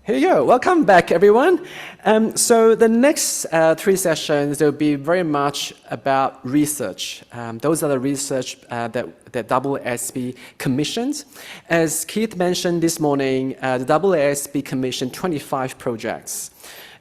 Here you go. Welcome back, everyone. So the next three sessions will be very much about research. Those are the research that AASB commissions. As Keith mentioned this morning, the AASB commissioned 25 projects.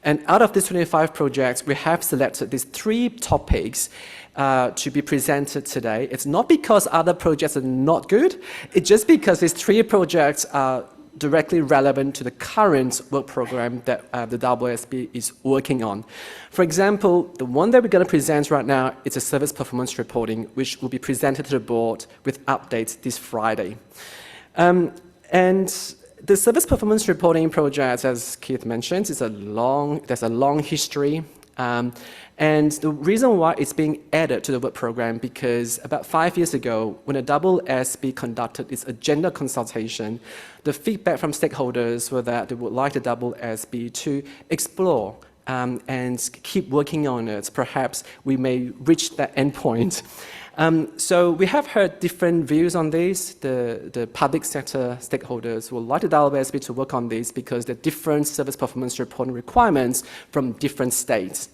And out of these 25 projects, we have selected these three topics to be presented today. It's not because other projects are not good, it's just because these three projects are directly relevant to the current work program that the AASB is working on. For example, the one that we're going to present right now is a service performance reporting, which will be presented to the board with updates this Friday. And the service performance reporting project, as Keith mentioned, there's a long history. And the reason why it's being added to the work program because about 5 years ago, when the AASB conducted its agenda consultation, the feedback from stakeholders were that they would like the AASB to explore and keep working on it. Perhaps we may reach that endpoint. So we have heard different views on this. The public sector stakeholders would like the AASB to work on this because there are different service performance reporting requirements from different states.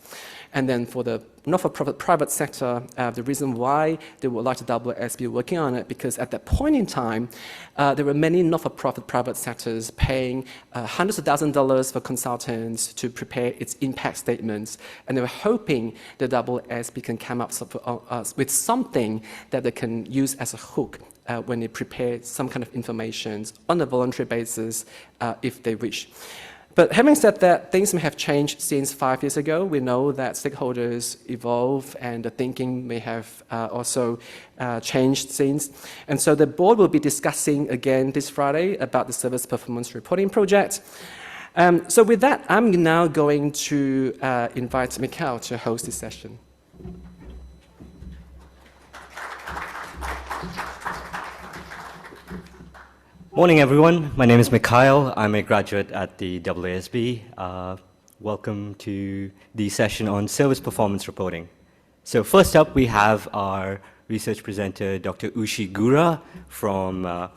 And then for the not-for-profit private sector, the reason why they would like the AASB working on it, because at that point in time, there were many not-for-profit private sectors paying hundreds of thousands of dollars for consultants to prepare its impact statements, and they were hoping the AASB can come up with something that they can use as a hook when they prepare some kind of information on a voluntary basis if they wish. But having said that, things may have changed since 5 years ago. We know that stakeholders evolve and the thinking may have also changed since. And so the board will be discussing again this Friday about the service performance reporting project. So with that, I'm now going to invite Mikhail to host this session. Morning, everyone. My name is Mikhail. I'm a graduate at the AASB. Welcome to the session on service performance reporting. So first up, we have our research presenter, Dr. Ushi Gura from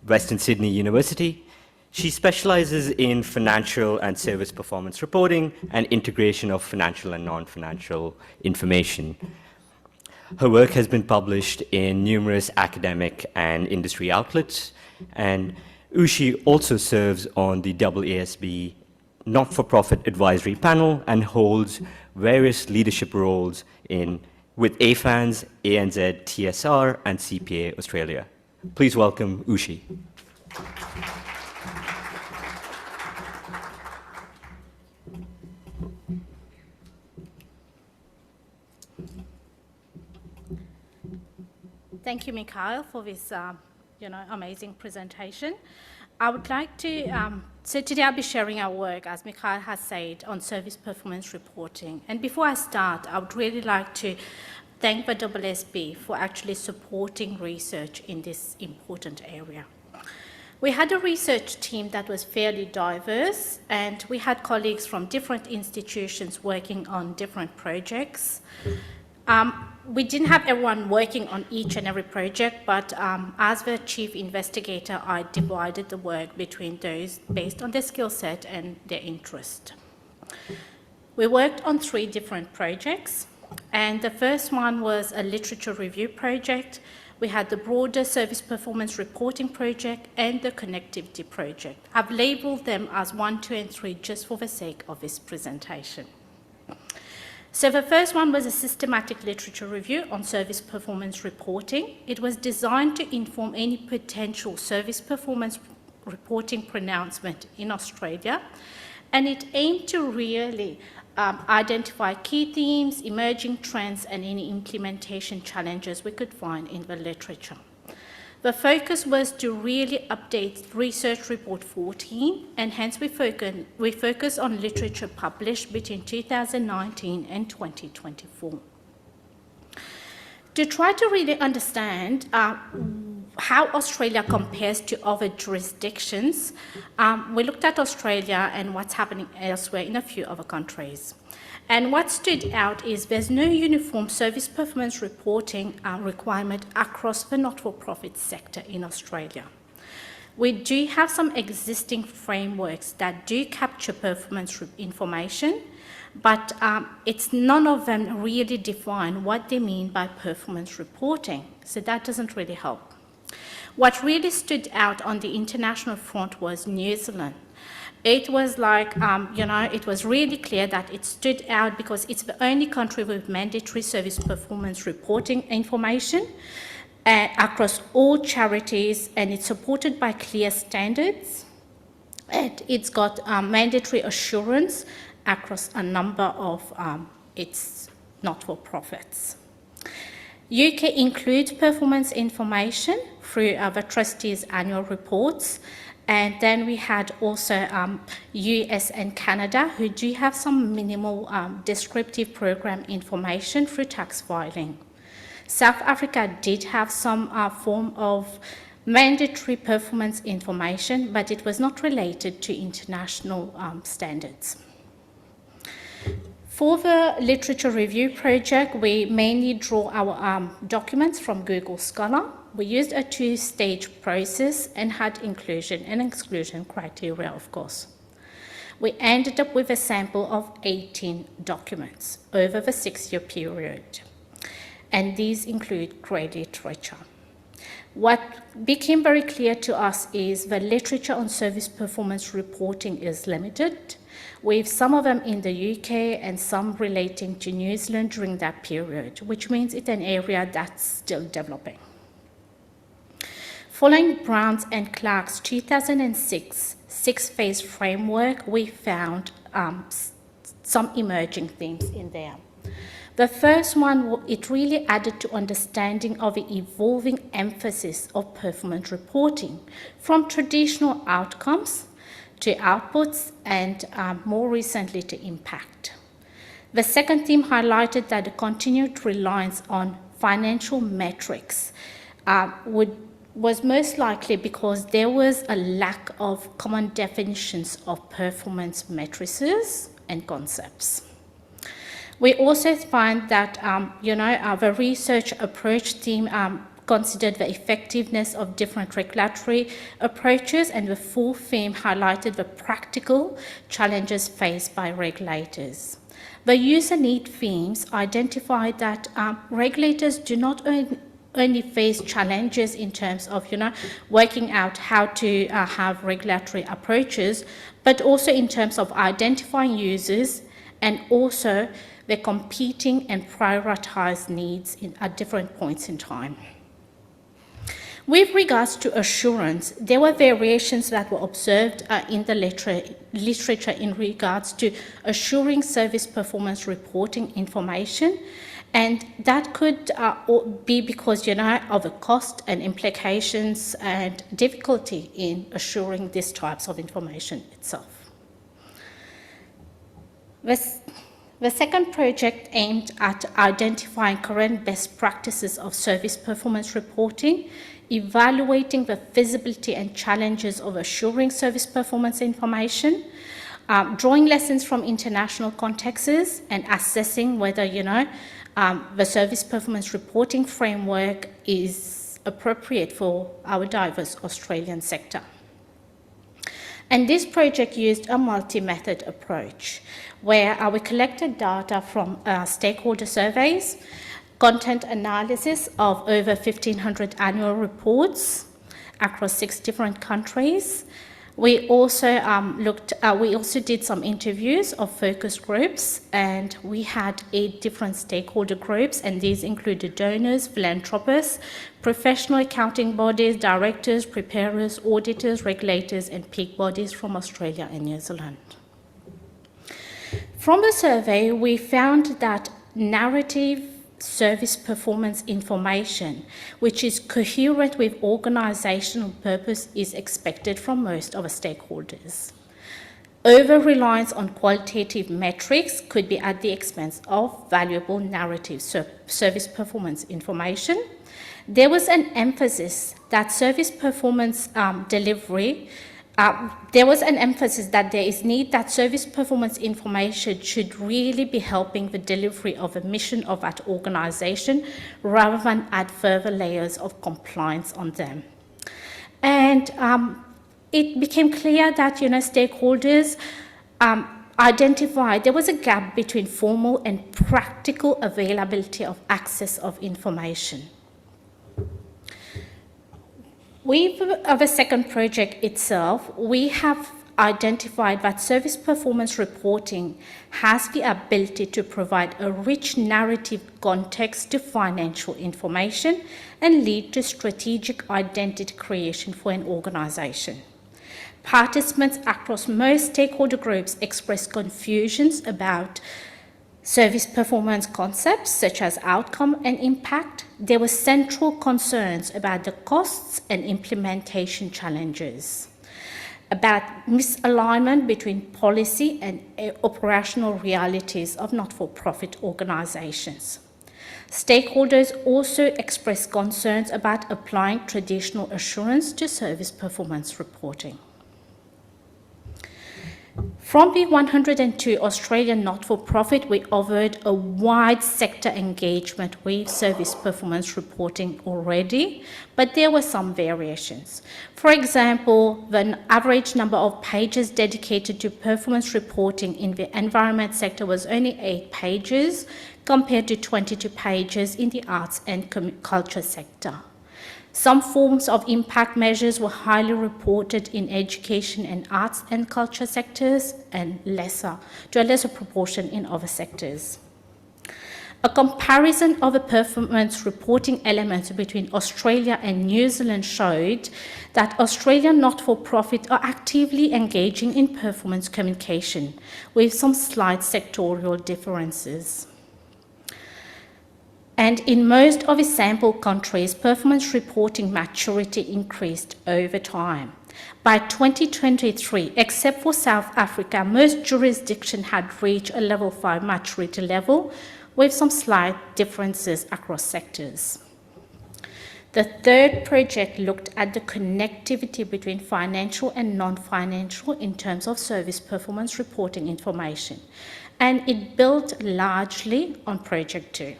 Western Sydney University. She specializes in financial and service performance reporting and integration of financial and non-financial information. Her work has been published in numerous academic and industry outlets, and Ushi also serves on the AASB not-for-profit advisory panel and holds various leadership roles with AFANS, ANZ, TSR, and CPA Australia. Please welcome Ushi. Thank you, Mikhail, for this amazing presentation. I would like to, so today I'll be sharing our work, as Mikhail has said, on service performance reporting. And before I start, I would really like to thank the AASB for actually supporting research in this important area. We had a research team that was fairly diverse, and we had colleagues from different institutions working on different projects. We didn't have everyone working on each and every project, but as the chief investigator, I divided the work between those based on their skill set and their interest. We worked on 3 different projects, and the first one was a literature review project. We had the broader service performance reporting project and the connectivity project. I've labeled them as 1, 2, and 3 just for the sake of this presentation. So the first one was a systematic literature review on service performance reporting. It was designed to inform any potential service performance reporting pronouncement in Australia, and it aimed to really identify key themes, emerging trends, and any implementation challenges we could find in the literature. The focus was to really update Research Report 14, and hence we focus on literature published between 2019 and 2024. To try to really understand how Australia compares to other jurisdictions, we looked at Australia and what's happening elsewhere in a few other countries. And what stood out is there's no uniform service performance reporting requirement across the not-for-profit sector in Australia. We do have some existing frameworks that do capture performance information, but it's none of them really define what they mean by performance reporting, so that doesn't really help. What really stood out on the international front was New Zealand. It was like, it was really clear that it stood out because it's the only country with mandatory service performance reporting information across all charities, and it's supported by clear standards. And it's got mandatory assurance across a number of its not-for-profits. UK includes performance information through the trustees' annual reports, and then we had also US and Canada, who do have some minimal descriptive program information through tax filing. South Africa did have some form of mandatory performance information, but it was not related to international standards. For the literature review project, we mainly draw our documents from Google Scholar. We used a two-stage process and had inclusion and exclusion criteria, of course. We ended up with a sample of 18 documents over the 6-year period, and these include grey literature. What became very clear to us is the literature on service performance reporting is limited, with some of them in the UK and some relating to New Zealand during that period, which means it's an area that's still developing. Following Brown's and Clark's 2006 six-phase framework, we found some emerging themes in there. The first one, it really added to understanding of the evolving emphasis of performance reporting from traditional outcomes to outputs and more recently to impact. The second theme highlighted that the continued reliance on financial metrics was most likely because there was a lack of common definitions of performance matrices and concepts. We also find that, the research approach theme considered the effectiveness of different regulatory approaches, and the fourth theme highlighted the practical challenges faced by regulators. The user need themes identified that regulators do not only face challenges in terms of, working out how to have regulatory approaches, but also in terms of identifying users and also the competing and prioritized needs at different points in time. With regards to assurance, there were variations that were observed in the literature in regards to assuring service performance reporting information, and that could be because, of the cost and implications and difficulty in assuring these types of information itself. The second project aimed at identifying current best practices of service performance reporting, evaluating the feasibility and challenges of assuring service performance information, drawing lessons from international contexts, and assessing whether, the service performance reporting framework is appropriate for our diverse Australian sector. And this project used a multi-method approach where we collected data from stakeholder surveys, content analysis of over 1,500 annual reports across 6 different countries. We also did some interviews of focus groups, and we had 8 different stakeholder groups, and these included donors, philanthropists, professional accounting bodies, directors, preparers, auditors, regulators, and peak bodies from Australia and New Zealand. From the survey, we found that narrative service performance information, which is coherent with organizational purpose, is expected from most of the stakeholders. Over-reliance on qualitative metrics could be at the expense of valuable narrative service performance information. There was an emphasis that service performance delivery there was an emphasis that there is need that service performance information should really be helping the delivery of a mission of that organization rather than add further layers of compliance on them. And it became clear that, stakeholders identified there was a gap between formal and practical availability of access of information. With the second project itself, we have identified that service performance reporting has the ability to provide a rich narrative context to financial information and lead to strategic identity creation for an organization. Participants across most stakeholder groups expressed confusions about service performance concepts such as outcome and impact. There were central concerns about the costs and implementation challenges, about misalignment between policy and operational realities of not-for-profit organizations. Stakeholders also expressed concerns about applying traditional assurance to service performance reporting. From the 102 Australian not-for-profit, we offered a wide sector engagement with service performance reporting already, but there were some variations. For example, the average number of pages dedicated to performance reporting in the environment sector was only 8 pages, compared to 22 pages in the arts and culture sector. Some forms of impact measures were highly reported in education and arts and culture sectors, and to a lesser proportion in other sectors. A comparison of the performance reporting elements between Australia and New Zealand showed that Australian not-for-profit are actively engaging in performance communication, with some slight sectorial differences. And in most of the sample countries, performance reporting maturity increased over time. By 2023, except for South Africa, most jurisdictions had reached a level 5 maturity level, with some slight differences across sectors. The third project looked at the connectivity between financial and non-financial in terms of service performance reporting information, and it built largely on Project 2.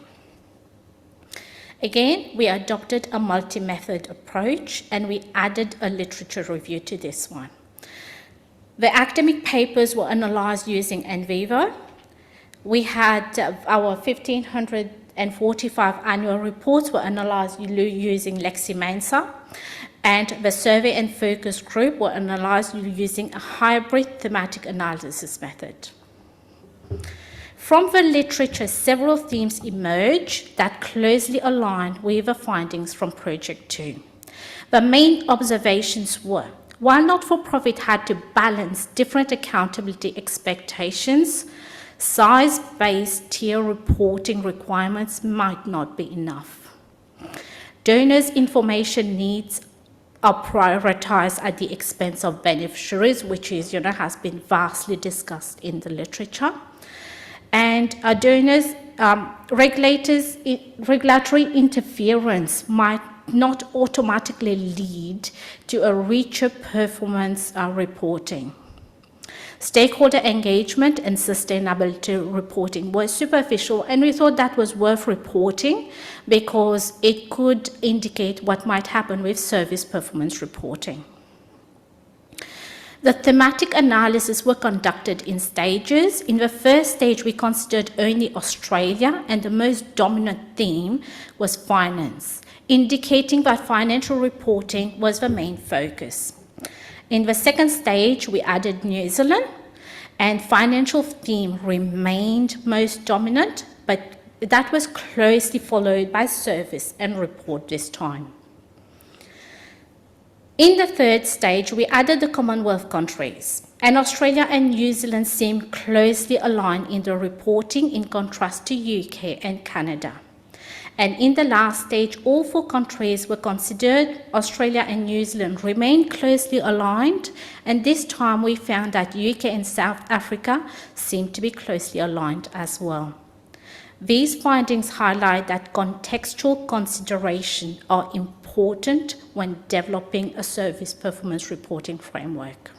Again, we adopted a multi-method approach, and we added a literature review to this one. The academic papers were analysed using NVivo. We had our 1,545 annual reports were analysed using LexiMensa, and the survey and focus group were analysed using a hybrid thematic analysis method. From the literature, several themes emerged that closely align with the findings from Project 2. The main observations were, while not-for-profit had to balance different accountability expectations, size-based tier reporting requirements might not be enough. Donors' information needs are prioritized at the expense of beneficiaries, which is, has been vastly discussed in the literature. And donors, regulatory interference might not automatically lead to a richer performance reporting. Stakeholder engagement and sustainability reporting was superficial, and we thought that was worth reporting because it could indicate what might happen with service performance reporting. The thematic analysis were conducted in stages. In the first stage, we considered only Australia, and the most dominant theme was finance, indicating that financial reporting was the main focus. In the second stage, we added New Zealand, and financial theme remained most dominant, but that was closely followed by service and report this time. In the third stage, we added the Commonwealth countries, and Australia and New Zealand seemed closely aligned in the reporting in contrast to UK and Canada. And in the last stage, all 4 countries were considered. Australia and New Zealand remained closely aligned, and this time we found that UK and South Africa seemed to be closely aligned as well. These findings highlight that contextual considerations are important when developing a service performance reporting framework.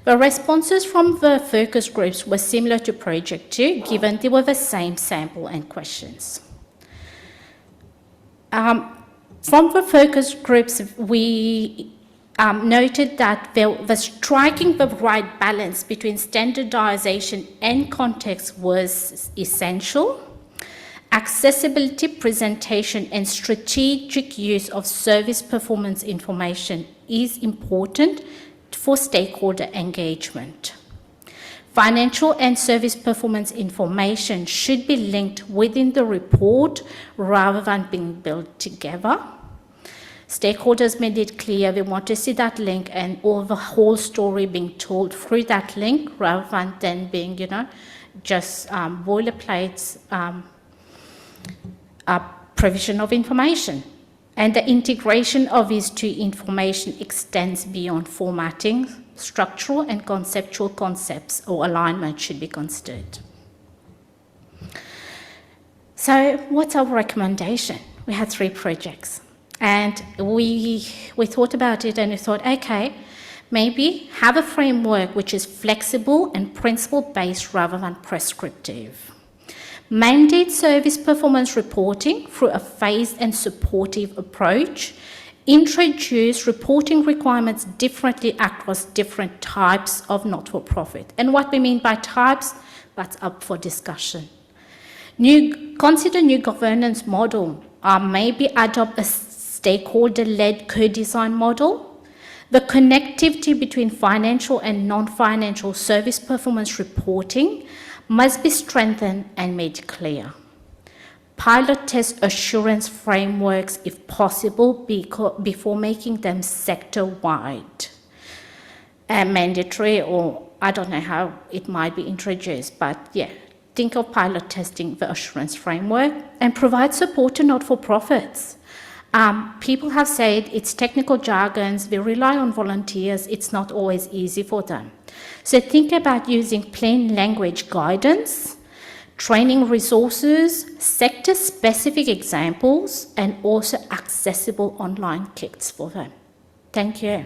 The responses from the focus groups were similar to Project 2, given they were the same sample and questions. From the focus groups, we noted that the striking the right balance between standardization and context was essential. Accessibility, presentation, and strategic use of service performance information is important for stakeholder engagement. Financial and service performance information should be linked within the report rather than being built together. Stakeholders made it clear they want to see that link and all the whole story being told through that link rather than then being, just boilerplate provision of information. And the integration of these two information extends beyond formatting. Structural and conceptual concepts or alignment should be considered. So what's our recommendation? We had 3 projects. And we thought about it and we thought, okay, maybe have a framework which is flexible and principle-based rather than prescriptive. Mandate service performance reporting through a phased and supportive approach. Introduce reporting requirements differently across different types of not-for-profit. And what we mean by types, that's up for discussion. Consider new governance model. Maybe adopt a stakeholder-led co-design model. The connectivity between financial and non-financial service performance reporting must be strengthened and made clear. Pilot test assurance frameworks, if possible, before making them sector-wide and mandatory, or I don't know how it might be introduced, but yeah, think of pilot testing the assurance framework and provide support to not-for-profits. People have said it's technical jargons, they rely on volunteers, it's not always easy for them. So think about using plain language guidance, training resources, sector-specific examples, and also accessible online kits for them. Thank you.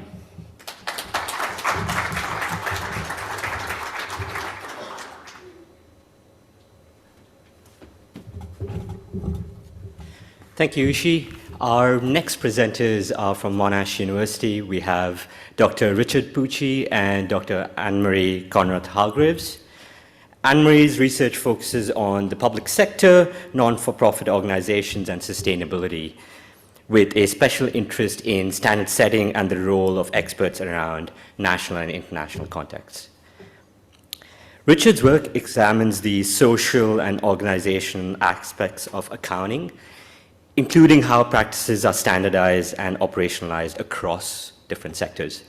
Thank you, Ishi. Our next presenters are from Monash University. We have Dr. Richard Pucci and Dr. Anne-Marie Conrad-Hargreaves. Anne-Marie's research focuses on the public sector, non-for-profit organizations, and sustainability, with a special interest in standard setting and the role of experts around national and international contexts. Richard's work examines the social and organizational aspects of accounting, including how practices are standardized and operationalized across different sectors.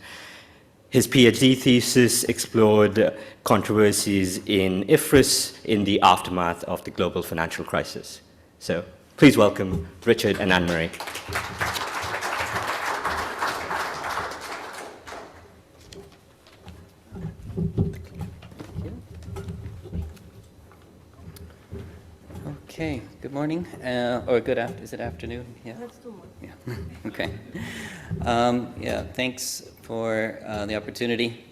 His PhD thesis explored controversies in IFRS in the aftermath of the global financial crisis. So please welcome Richard and Anne-Marie. Okay, good morning, or is it afternoon? Yeah. Let's do morning. Yeah. Okay. Yeah, thanks for the opportunity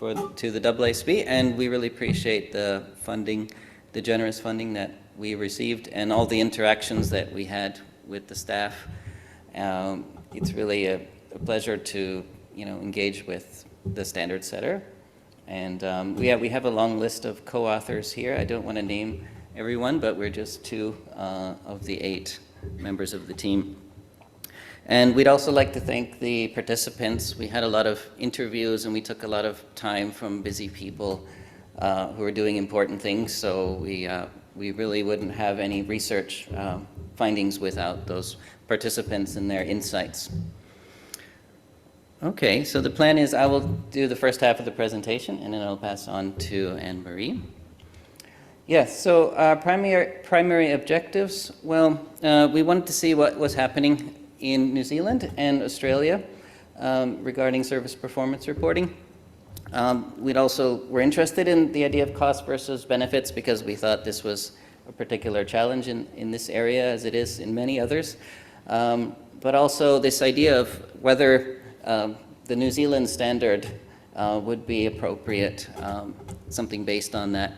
to the AASB, and we really appreciate the funding, the generous funding that we received, and all the interactions that we had with the staff. It's really a pleasure to engage with the standard setter, and we have a long list of co-authors here. I don't want to name everyone, but we're just 2 of the 8 members of the team. And we'd also like to thank the participants. We had a lot of interviews and we took a lot of time from busy people who are doing important things, so we really wouldn't have any research findings without those participants and their insights. Okay, so the plan is I will do the first half of the presentation and then I'll pass on to Anne-Marie. Yes, so our primary objectives, well, we wanted to see what was happening in New Zealand and Australia regarding service performance reporting. We'd also were interested in the idea of cost versus benefits because we thought this was a particular challenge in this area as it is in many others. But also this idea of whether the New Zealand standard would be appropriate, something based on that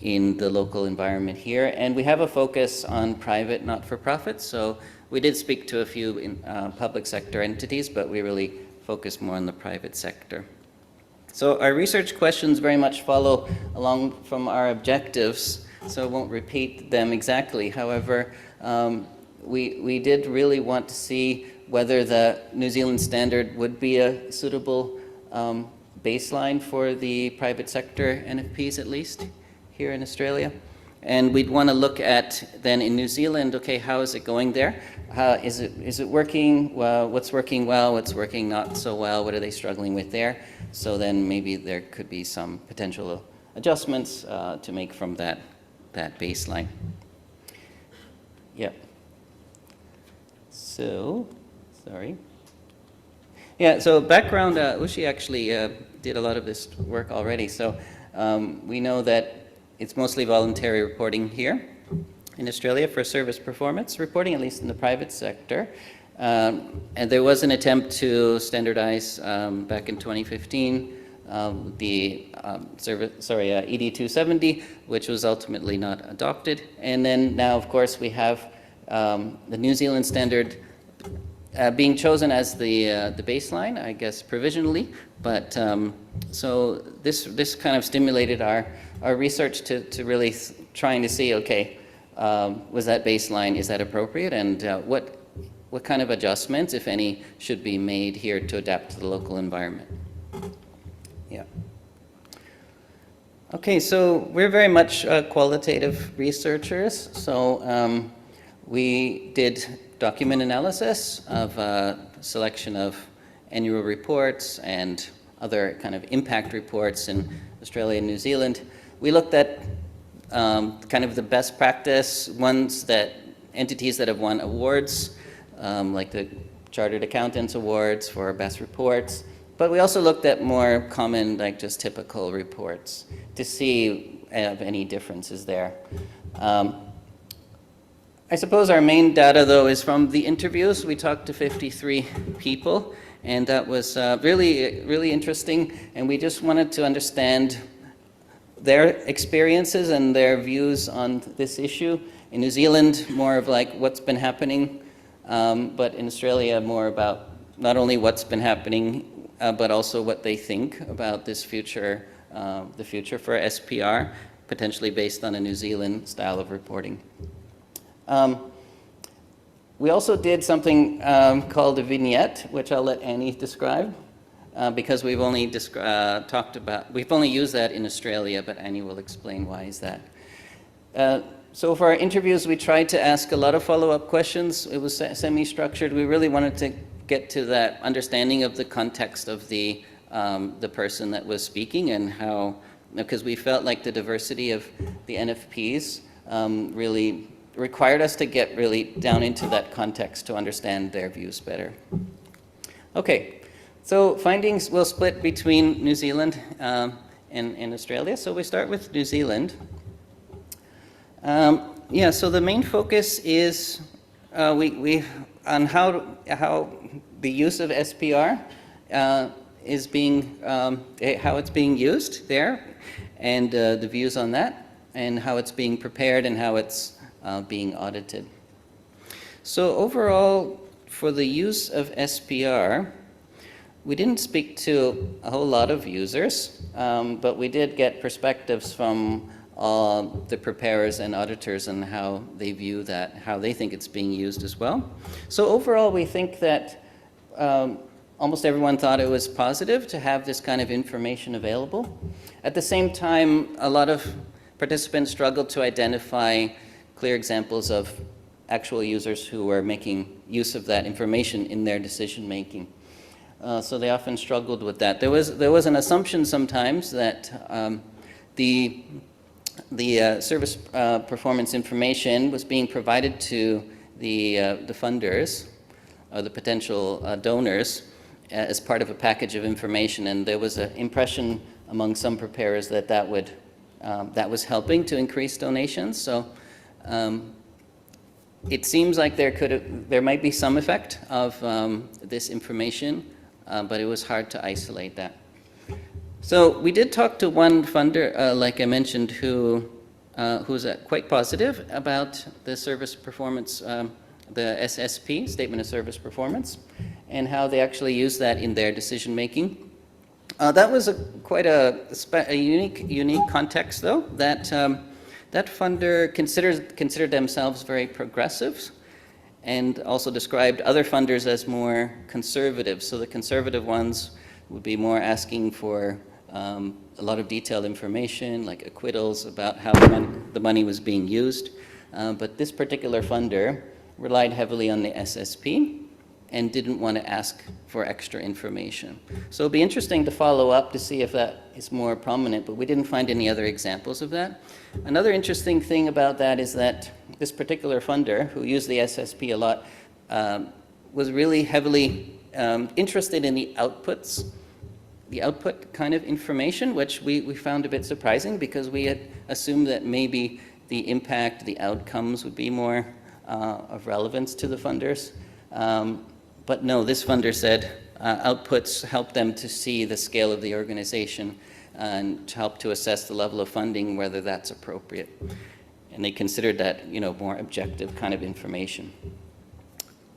in the local environment here. And we have a focus on private not-for-profits, so we did speak to a few public sector entities, but we really focus more on the private sector. So our research questions very much follow along from our objectives, so I won't repeat them exactly. However, we did really want to see whether the New Zealand standard would be a suitable baseline for the private sector NFPs, at least here in Australia. And we'd want to look at then in New Zealand, okay, how is it going there? Is it working? Well, what's working well? What's working not so well? What are they struggling with there? So then maybe there could be some potential adjustments to make from that baseline. Yep. So, sorry. Yeah, so background, Ushi actually did a lot of this work already. So we know that it's mostly voluntary reporting here in Australia for service performance reporting, at least in the private sector. And there was an attempt to standardize back in 2015 the ED 270, which was ultimately not adopted. And then now, of course, we have the New Zealand standard being chosen as the baseline, I guess provisionally. But so this kind of stimulated our research to really trying to see, okay, was that baseline, is that appropriate, and what kind of adjustments, if any, should be made here to adapt to the local environment? Yeah. Okay, so we're very much qualitative researchers. So we did document analysis of a selection of annual reports and other kind of impact reports in Australia and New Zealand. We looked at kind of the best practice ones, that entities that have won awards, like the Chartered Accountants Awards for best reports. But we also looked at more common, like just typical reports to see if any differences there. I suppose our main data, though, is from the interviews. We talked to 53 people, and that was really, really interesting. And we just wanted to understand their experiences and their views on this issue. In New Zealand, more of like what's been happening, but in Australia, more about not only what's been happening, but also what they think about this future, the future for SPR, potentially based on a New Zealand style of reporting. We also did something called a vignette, which I'll let Annie describe, because we've only we've only used that in Australia, but Annie will explain why is that. So for our interviews, we tried to ask a lot of follow-up questions. It was semi-structured. We really wanted to get to that understanding of the context of the person that was speaking, and how, because we felt like the diversity of the NFPs really required us to get really down into that context to understand their views better. Okay, so findings will split between New Zealand and Australia. So we start with New Zealand. Yeah, so the main focus is on how the use of SPR is being, how it's being used there, and the views on that, and how it's being prepared and how it's being audited. So overall, for the use of SPR, we didn't speak to a whole lot of users, but we did get perspectives from the preparers and auditors and how they view that, how they think it's being used as well. So overall, we think that almost everyone thought it was positive to have this kind of information available. At the same time, a lot of participants struggled to identify clear examples of actual users who were making use of that information in their decision making. So they often struggled with that. There was an assumption sometimes that the service performance information was being provided to the funders or the potential donors as part of a package of information, and there was an impression among some preparers that that was helping to increase donations. So it seems like there might be some effect of this information, but it was hard to isolate that. So we did talk to one funder, like I mentioned, who's quite positive about the service performance the SSP, Statement of Service Performance, and how they actually use that in their decision-making. That was quite a unique context, though, that that funder considered themselves very progressive and also described other funders as more conservative. So the conservative ones would be more asking for a lot of detailed information, like acquittals about how the money was being used. But this particular funder relied heavily on the SSP and didn't want to ask for extra information. So it'll be interesting to follow up to see if that is more prominent, but we didn't find any other examples of that. Another interesting thing about that is that this particular funder, who used the SSP a lot, was really heavily interested in the outputs, the output kind of information, which we found a bit surprising because we had assumed that maybe the impact, the outcomes would be more of relevance to the funders. But no, this funder said outputs help them to see the scale of the organization and to help to assess the level of funding, whether that's appropriate. And they considered that, more objective kind of information.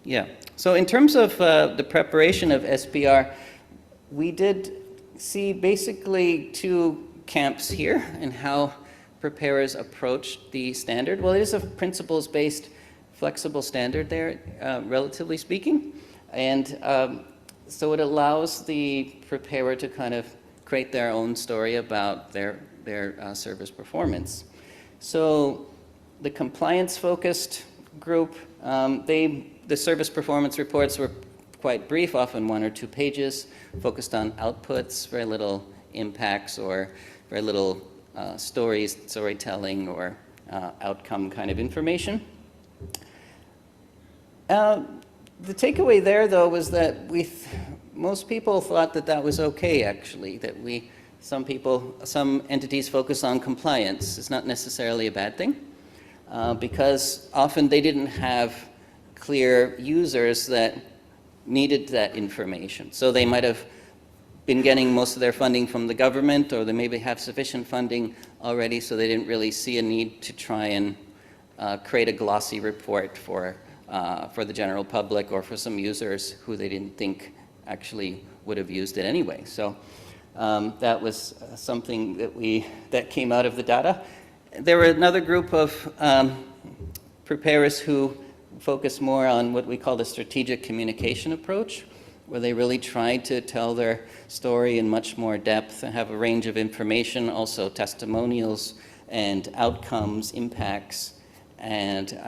Yeah. So in terms of the preparation of SPR, we did see basically two camps here in how preparers approach the standard. Well, it is a principles-based, flexible standard there, relatively speaking. And so it allows the preparer to kind of create their own story about their service performance. So the compliance-focused group, the service performance reports were quite brief, often 1 or 2 pages, focused on outputs, very little impacts or very little storytelling or outcome kind of information. The takeaway there, though, was that most people thought that that was okay, actually, that some entities focus on compliance. It's not necessarily a bad thing, because often they didn't have clear users that needed that information. So they might have been getting most of their funding from the government, or they maybe have sufficient funding already, so they didn't really see a need to try and create a glossy report for the general public or for some users who they didn't think actually would have used it anyway. So that was something that came out of the data. There were another group of preparers who focused more on what we call the strategic communication approach, where they really tried to tell their story in much more depth and have a range of information, also testimonials and outcomes, impacts, and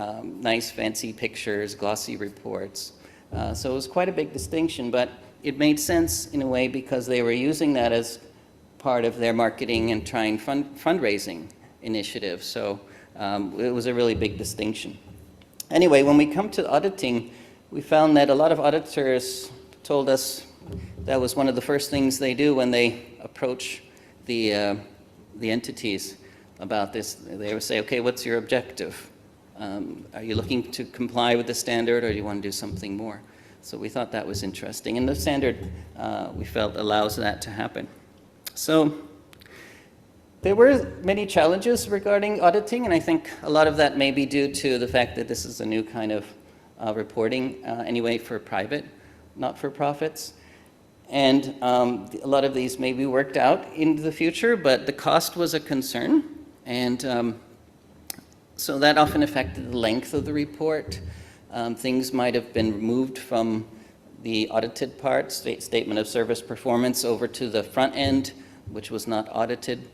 nice fancy pictures, glossy reports. So it was quite a big distinction, but it made sense in a way because they were using that as part of their marketing and trying fundraising initiatives. So it was a really big distinction. Anyway, when we come to auditing, we found that a lot of auditors told us that was one of the first things they do when they approach the entities about this. They would say, okay, what's your objective? Are you looking to comply with the standard, or do you want to do something more? So we thought that was interesting. And the standard, we felt, allows that to happen. So there were many challenges regarding auditing, and I think a lot of that may be due to the fact that this is a new kind of reporting, anyway, for private, not-for-profits. And a lot of these may be worked out into the future, but the cost was a concern. And so that often affected the length of the report. Things might have been removed from the audited part, statement of service performance, over to the front end, which was not audited,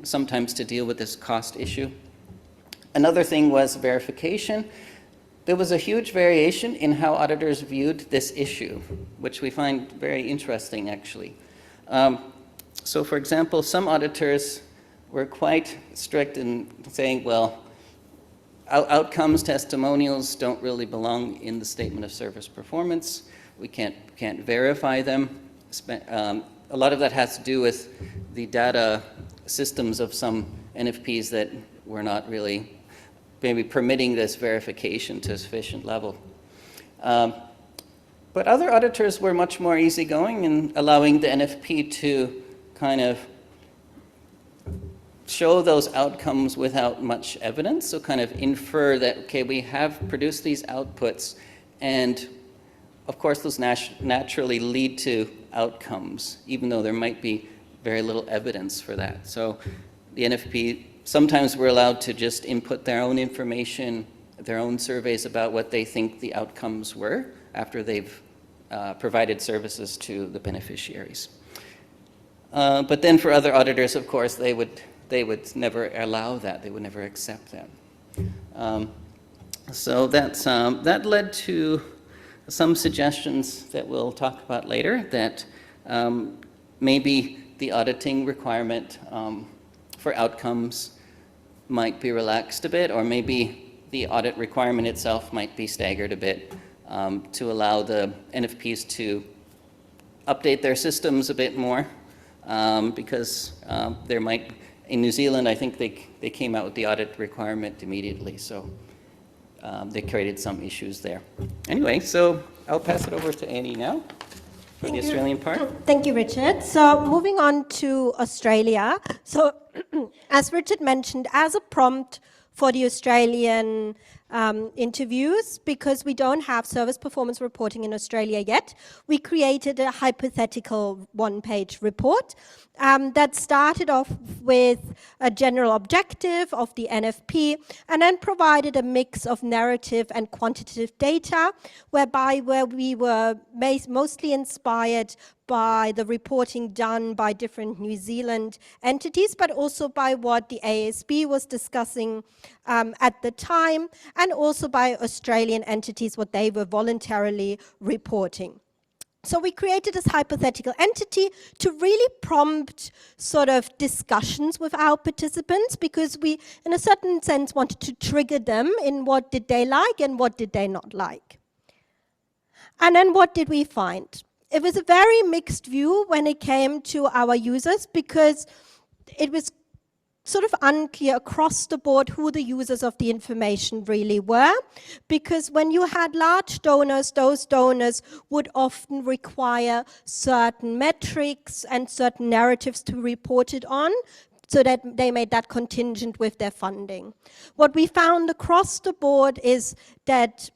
sometimes to deal with this cost issue. Another thing was verification. There was a huge variation in how auditors viewed this issue, which we find very interesting, actually. So, for example, some auditors were quite strict in saying, well, outcomes, testimonials don't really belong in the statement of service performance. We can't verify them. A lot of that has to do with the data systems of some NFPs that were not really maybe permitting this verification to a sufficient level. But other auditors were much more easygoing in allowing the NFP to kind of show those outcomes without much evidence, so kind of infer that, okay, we have produced these outputs, and of course those naturally lead to outcomes, even though there might be very little evidence for that. So the NFP, sometimes we're allowed to just input their own information, their own surveys about what they think the outcomes were after they've provided services to the beneficiaries. But then for other auditors, of course, they would never allow that. They would never accept that. So that led to some suggestions that we'll talk about later, that maybe the auditing requirement for outcomes might be relaxed a bit, or maybe the audit requirement itself might be staggered a bit to allow the NFPs to update their systems a bit more, because there might, in New Zealand, I think they came out with the audit requirement immediately, so they created some issues there. Anyway, so I'll pass it over to Annie now for the Australian part. Thank you, Richard. So moving on to Australia. So as Richard mentioned, as a prompt for the Australian interviews, because we don't have service performance reporting in Australia yet, we created a hypothetical one-page report that started off with a general objective of the NFP and then provided a mix of narrative and quantitative data, where we were mostly inspired by the reporting done by different New Zealand entities, but also by what the ASB was discussing at the time, and also by Australian entities, what they were voluntarily reporting. So we created this hypothetical entity to really prompt sort of discussions with our participants, because we, in a certain sense, wanted to trigger them in what did they like and what did they not like. And then what did we find? It was a very mixed view when it came to our users, because it was sort of unclear across the board who the users of the information really were, because when you had large donors, those donors would often require certain metrics and certain narratives to be reported on, so that they made that contingent with their funding. What we found across the board is that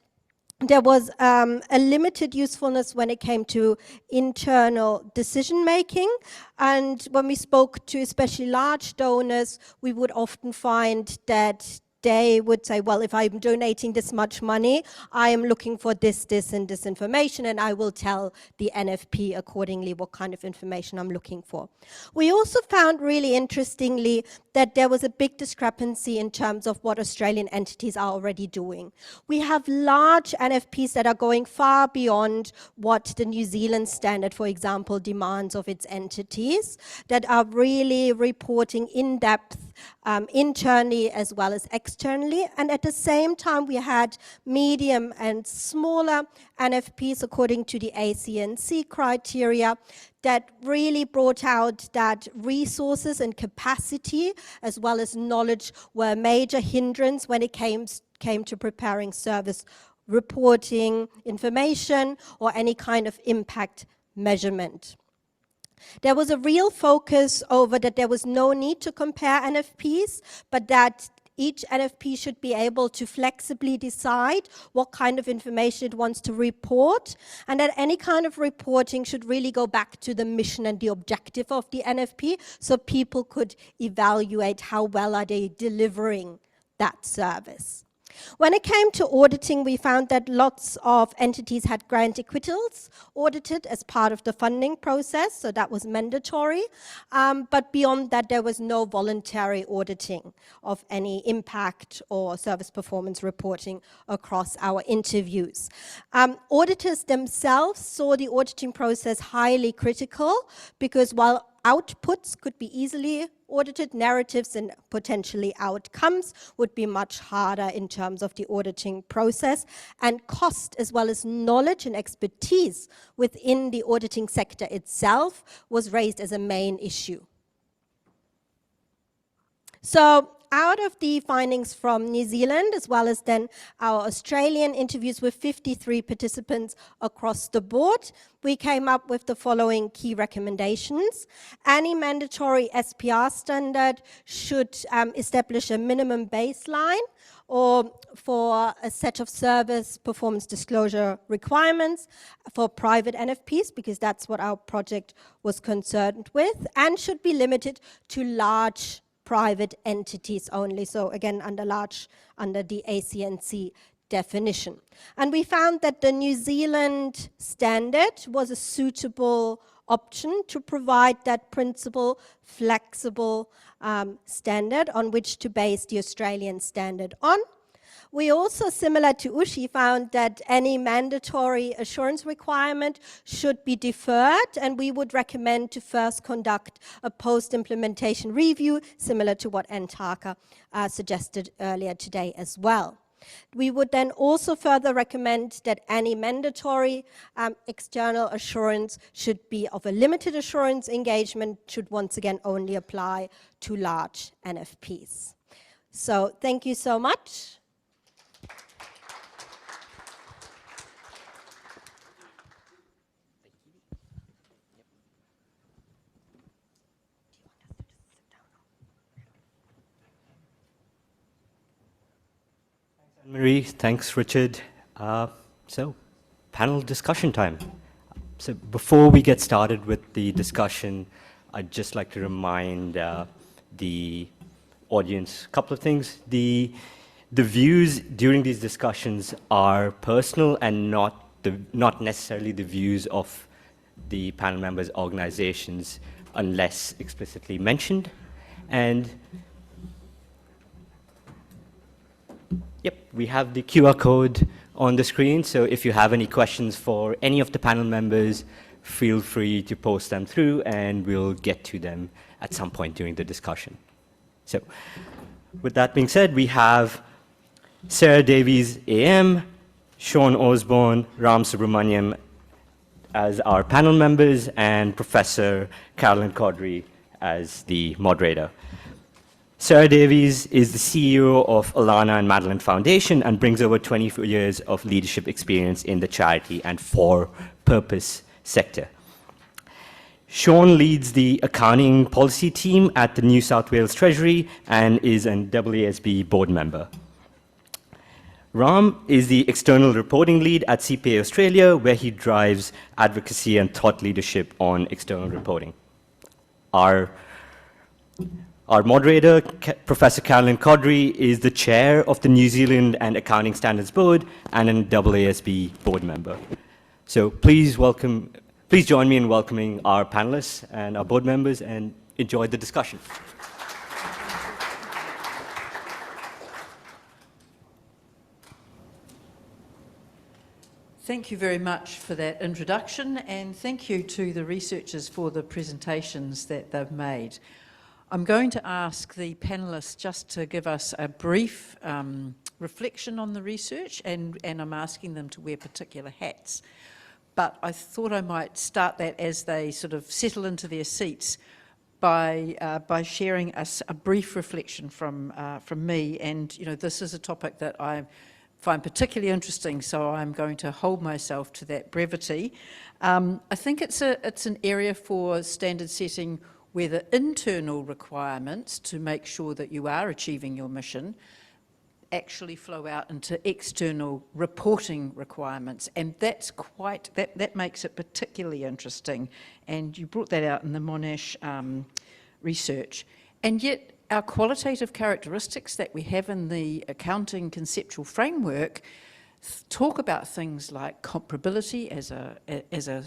there was a limited usefulness when it came to internal decision making, and when we spoke to especially large donors, we would often find that they would say, well, if I'm donating this much money, I am looking for this, and this information, and I will tell the NFP accordingly what kind of information I'm looking for. We also found, really interestingly, that there was a big discrepancy in terms of what Australian entities are already doing. We have large NFPs that are going far beyond what the New Zealand standard, for example, demands of its entities, that are really reporting in depth internally as well as externally. And at the same time, we had medium and smaller NFPs according to the ACNC criteria that really brought out that resources and capacity as well as knowledge were a major hindrance when it came to preparing service reporting information or any kind of impact measurement. There was a real focus over that there was no need to compare NFPs, but that each NFP should be able to flexibly decide what kind of information it wants to report, and that any kind of reporting should really go back to the mission and the objective of the NFP, so people could evaluate how well are they delivering that service. When it came to auditing, we found that lots of entities had grant acquittals audited as part of the funding process, so that was mandatory. But beyond that, there was no voluntary auditing of any impact or service performance reporting across our interviews. Auditors themselves saw the auditing process highly critical, because while outputs could be easily audited, narratives and potentially outcomes would be much harder in terms of the auditing process, and cost as well as knowledge and expertise within the auditing sector itself was raised as a main issue. So out of the findings from New Zealand, as well as then our Australian interviews with 53 participants across the board, we came up with the following key recommendations. Any mandatory SPR standard should establish a minimum baseline or for a set of service performance disclosure requirements for private NFPs, because that's what our project was concerned with, and should be limited to large private entities only. So again, under the ACNC definition. And we found that the New Zealand standard was a suitable option to provide that principle flexible standard on which to base the Australian standard on. We also, similar to Ushi, found that any mandatory assurance requirement should be deferred, and we would recommend to first conduct a post-implementation review, similar to what Antaka suggested earlier today as well. We would then also further recommend that any mandatory external assurance should be of a limited assurance engagement, should once again only apply to large NFPs. So thank you so much. Marie, thanks, Richard. So, panel discussion time. So, before we get started with the discussion, I'd just like to remind the audience a couple of things. The views during these discussions are personal and not necessarily the views of the panel members' organizations, unless explicitly mentioned. And yep, we have the QR code on the screen, so if you have any questions for any of the panel members, feel free to post them through and we'll get to them at some point during the discussion. So, with that being said, we have Sarah Davies, AM, Sean Osborne, Ram Subramaniam as our panel members, and Professor Carolyn Caudry as the moderator. Sarah Davies is the CEO of Alana and Madeline Foundation and brings over 24 years of leadership experience in the charity and for-purpose sector. Sean leads the accounting policy team at the New South Wales Treasury and is an AASB board member. Ram is the external reporting lead at CPA Australia, where he drives advocacy and thought leadership on external reporting. Our moderator, Professor Carolyn Caudry, is the chair of the New Zealand and Accounting Standards Board and an AASB board member. So please join me in welcoming our panelists and our board members and enjoy the discussion. Thank you very much for that introduction, and thank you to the researchers for the presentations that they've made. I'm going to ask the panellists just to give us a brief reflection on the research, and I'm asking them to wear particular hats. But I thought I might start that as they sort of settle into their seats by sharing a brief reflection from me. And you know, this is a topic that I find particularly interesting, so I'm going to hold myself to that brevity. I think it's an area for standard setting where the internal requirements to make sure that you are achieving your mission actually flow out into external reporting requirements, and that makes it particularly interesting. And you brought that out in the Monash research. And yet, our qualitative characteristics that we have in the accounting conceptual framework talk about things like comparability as a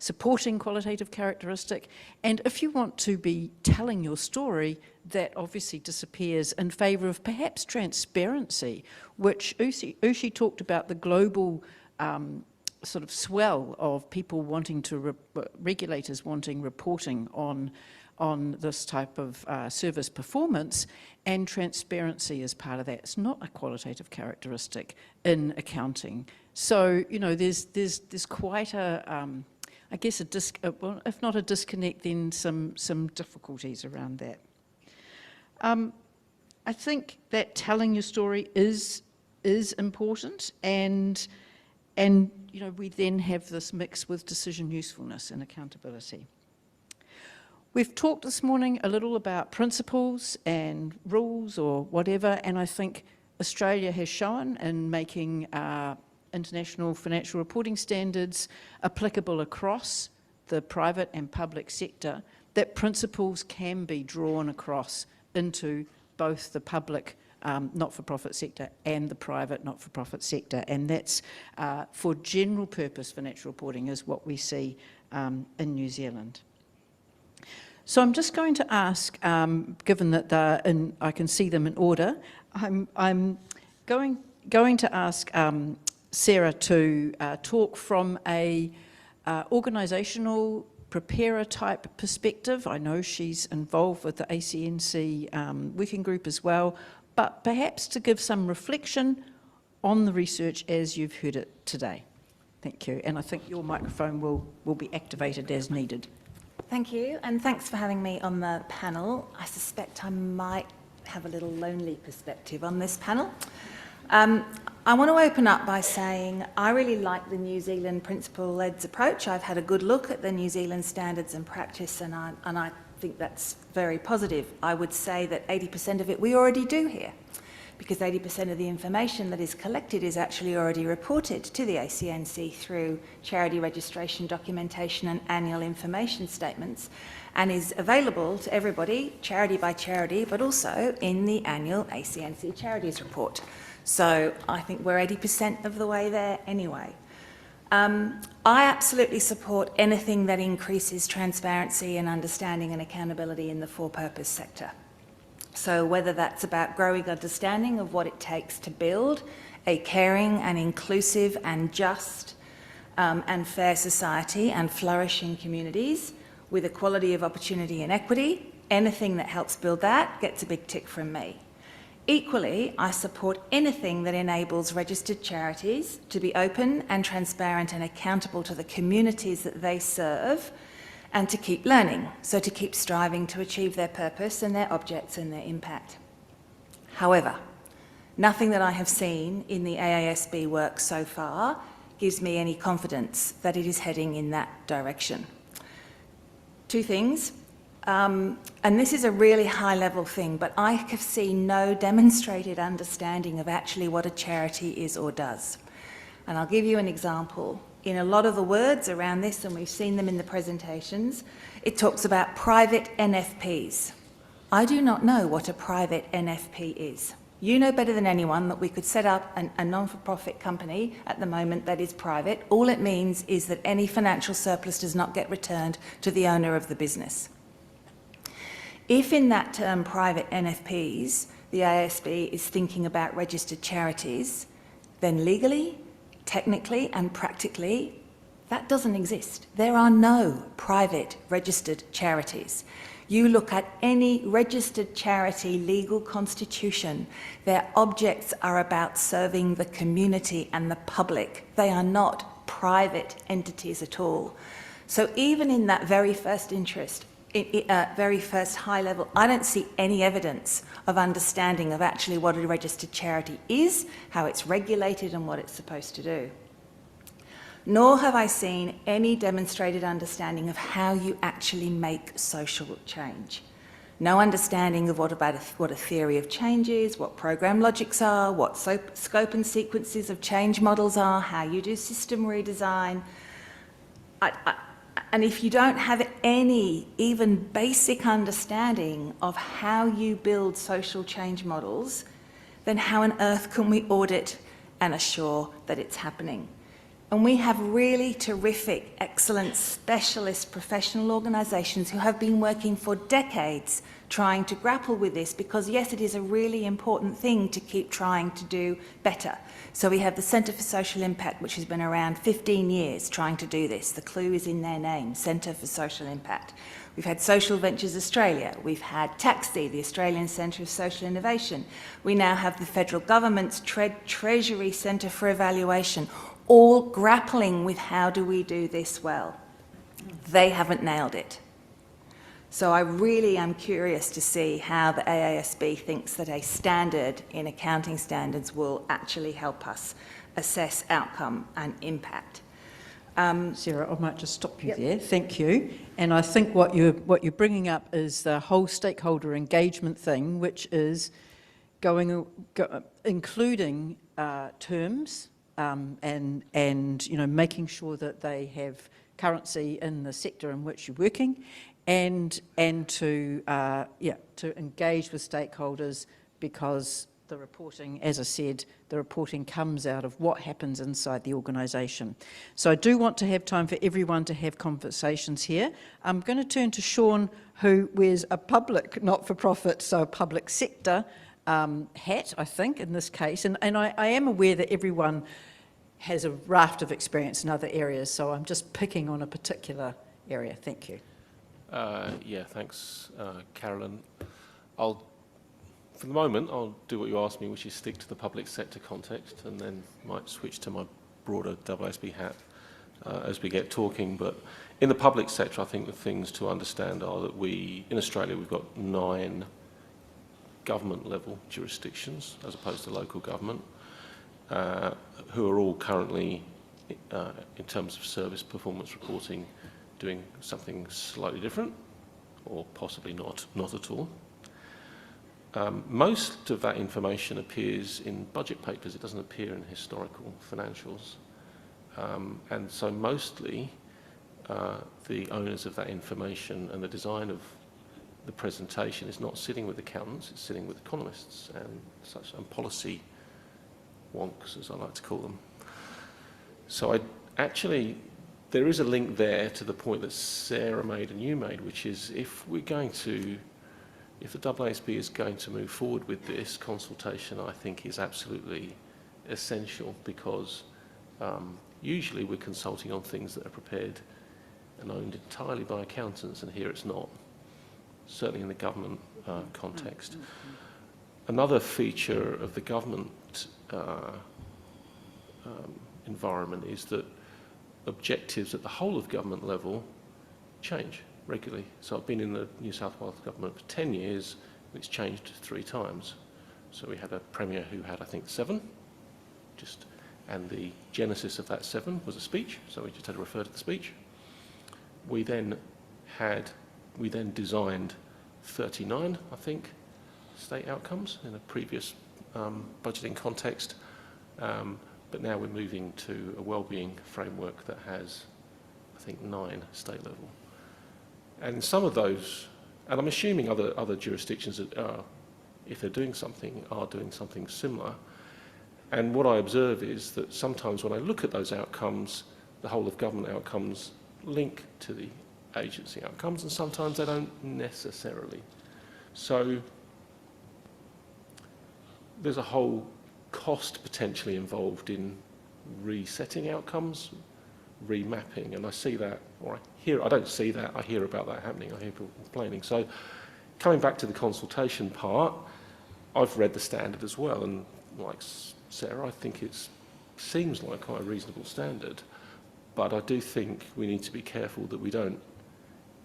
supporting qualitative characteristic. And if you want to be telling your story, that obviously disappears in favour of perhaps transparency, which Ushi talked about, the global sort of swell of people wanting to, regulators wanting reporting on this type of service performance, and transparency is part of that. It's not a qualitative characteristic in accounting. So, you know, there's quite a, I guess well, if not a disconnect, then some difficulties around that. I think that telling your story is important, and you know, we then have this mix with decision usefulness and accountability. We've talked this morning a little about principles and rules or whatever, and I think Australia has shown in making international financial reporting standards applicable across the private and public sector, that principles can be drawn across into both the public not-for-profit sector and the private not-for-profit sector, and that's for general purpose financial reporting is what we see in New Zealand. So I'm just going to ask, given that they're in, I can see them in order, I'm going to ask Sarah to talk from a organisational preparer type perspective. I know she's involved with the ACNC working group as well, but perhaps to give some reflection on the research as you've heard it today. Thank you, and I think your microphone will be activated as needed. Thank you, and thanks for having me on the panel. I suspect I might have a little lonely perspective on this panel. I want to open up by saying I really like the New Zealand principle-led approach. I've had a good look at the New Zealand standards and practice, and I think that's very positive. I would say that 80% of it we already do here, because 80% of the information that is collected is actually already reported to the ACNC through charity registration documentation and annual information statements, and is available to everybody, charity by charity, but also in the annual ACNC Charities Report. So I think we're 80% of the way there anyway. I absolutely support anything that increases transparency and understanding and accountability in the for-purpose sector. So whether that's about growing understanding of what it takes to build a caring and inclusive and just and fair society and flourishing communities with equality of opportunity and equity, anything that helps build that gets a big tick from me. Equally, I support anything that enables registered charities to be open and transparent and accountable to the communities that they serve, and to keep learning, so to keep striving to achieve their purpose and their objects and their impact. However, nothing that I have seen in the AASB work so far gives me any confidence that it is heading in that direction. Two things. And this is a really high-level thing, but I have seen no demonstrated understanding of actually what a charity is or does. And I'll give you an example. In a lot of the words around this, and we've seen them in the presentations, it talks about private NFPs. I do not know what a private NFP is. You know better than anyone that we could set up a non-for-profit company at the moment that is private. All it means is that any financial surplus does not get returned to the owner of the business. If in that term private NFPs, the AASB is thinking about registered charities, then legally, technically and practically, that doesn't exist. There are no private registered charities. You look at any registered charity legal constitution, their objects are about serving the community and the public. They are not private entities at all. So even in that very first interest, very first high level, I don't see any evidence of understanding of actually what a registered charity is, how it's regulated and what it's supposed to do. Nor have I seen any demonstrated understanding of how you actually make social change. No understanding of what a theory of change is, what program logics are, what scope and sequences of change models are, how you do system redesign. And if you don't have any even basic understanding of how you build social change models, then how on earth can we audit and assure that it's happening? And we have really terrific, excellent, specialist professional organisations who have been working for decades trying to grapple with this, because yes, it is a really important thing to keep trying to do better. So we have the Centre for Social Impact, which has been around 15 years trying to do this. The clue is in their name, Centre for Social Impact. We've had Social Ventures Australia. We've had TAXI, the Australian Centre of Social Innovation. We now have the federal government's Treasury Centre for Evaluation, all grappling with how do we do this well. They haven't nailed it. So I really am curious to see how the AASB thinks that a standard in accounting standards will actually help us assess outcome and impact. Sarah, I might just stop you there. Thank you. And I think what you're bringing up is the whole stakeholder engagement thing, which is including terms and you know, making sure that they have currency in the sector in which you're working, and to engage with stakeholders, because the reporting, as I said, the reporting comes out of what happens inside the organisation. So I do want to have time for everyone to have conversations here. I'm going to turn to Sean, who wears a public not-for-profit, so a public sector hat, I think, in this case. And I am aware that everyone has a raft of experience in other areas, so I'm just picking on a particular area. Thank you. Yeah, thanks, Carolyn. For the moment, I'll do what you asked me, which is stick to the public sector context, and then might switch to my broader AASB hat as we get talking. But in the public sector, I think the things to understand are that in Australia, we've got 9 government-level jurisdictions, as opposed to local government, who are all currently, in terms of service performance reporting, doing something slightly different, or possibly not at all. Most of that information appears in budget papers. It doesn't appear in historical financials. And so mostly the owners of that information and the design of the presentation is not sitting with accountants, it's sitting with economists and policy wonks, as I like to call them. So there is a link there to the point that Sarah made and you made, which is if the AASB is going to move forward with this, consultation, I think, is absolutely essential, because usually we're consulting on things that are prepared and owned entirely by accountants, and here it's not, certainly in the government context. Another feature of the government environment is that objectives at the whole of government level change regularly. So I've been in the New South Wales government for 10 years, and it's changed 3 times. So we had a premier who had, I think, 7, and the genesis of that 7 was a speech, so we just had to refer to the speech. We then designed 39, I think, state outcomes in a previous budgeting context, but now we're moving to a wellbeing framework that has, I think, 9 state level. And some of those, and I'm assuming other jurisdictions that if they're doing something, are doing something similar. And what I observe is that sometimes when I look at those outcomes, the whole of government outcomes link to the agency outcomes, and sometimes they don't necessarily. So there's a whole cost potentially involved in resetting outcomes, remapping, and I see that, or I don't see that, I hear about that happening, I hear people complaining. So coming back to the consultation part, I've read the standard as well, and like Sarah, I think it seems like quite a reasonable standard, but I do think we need to be careful that we don't